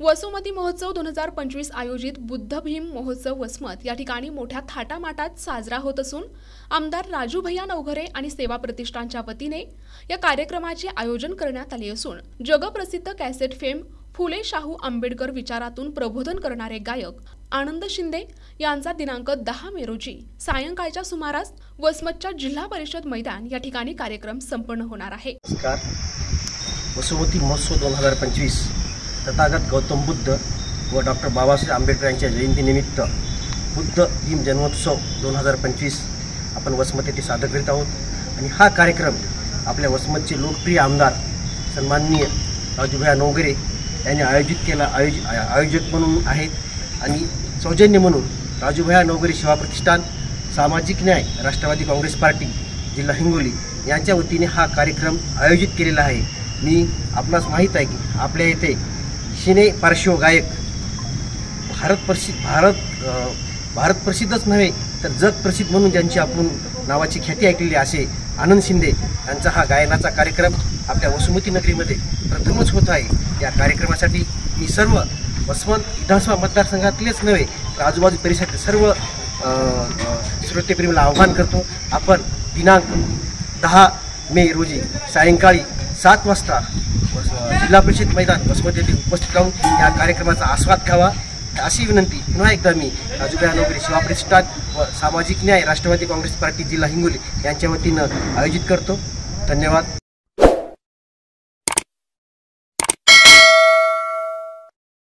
वसुमती महोत्सव 2025 आयोजित बुद्ध भीम महोत्सव वसमत या ठिकाणी मोठ्या थाटामाटात साजरा होत असून आमदार राजू भैया नवघरे आणि सेवा प्रतिष्ठानच्या वतीने या कार्यक्रमाचे आयोजन करण्यात आले असून जगप्रसिद्ध कॅसेट फेम फुले शाहू आंबेडकर विचारातून प्रबोधन करणारे गायक आनंद शिंदे यांचा दिनांक 10 मे रोजी सायंकाळच्या सुमारास वसमतच्या जिल्हा परिषद मैदान या ठिकाणी कार्यक्रम संपन्न होणार आहे। वसुमती महोत्सव 2025 तथागत गौतम बुद्ध व डॉक्टर बाबासाहेब आंबेडकर यांच्या जयंतीनिमित्त बुद्ध भीम जन्मोत्सव 2025 आपण वसमत येथे सादर करीत आहोत आणि हा कार्यक्रम आपल्या वसमतचे लोकप्रिय आमदार सन्माननीय राजूभाई नवघरे यांनी आयोजित केला आयोजक म्हणून आहेत आणि सौजन्य म्हणून राजूभाई नवघरे सेवा प्रतिष्ठान सामाजिक न्याय राष्ट्रवादी काँग्रेस पार्टी जिल्हा हिंगोली यांच्या वतीने हा कार्यक्रम आयोजित केलेला आहे। मी आपणास माहीत आहे की आपल्या येथे शिने पार्श्व गायक भारत प्रसिद्धच नव्हे तर जग प्रसिद्ध म्हणून ज्यांची आपण नावाची ख्याती ऐकलेली असे आनंद शिंदे यांचा हा गायनाचा कार्यक्रम आपल्या वसुमती नगरीमध्ये प्रथमच होत आहे। या कार्यक्रमासाठी मी सर्व वसमत विधानसभा मतदारसंघातलेच नव्हे तर आजूबाजू परिसरातील सर्व श्रोतेप्रेमीला आवाहन करतो। आपण दिनांक 10 मे रोजी सायंकाळी 7 वाजता जिल्हा परिषद मैदान वसमत येथे उपस्थित राहून या कार्यक्रमाचा आस्वाद घ्यावा अशी विनंती पुन्हा एकदा मी राजूभाई नवघरे सेवा प्रतिष्ठान व सामाजिक न्याय राष्ट्रवादी काँग्रेस पार्टी जिल्हा हिंगोली यांच्या वतीनं आयोजित करतो। धन्यवाद।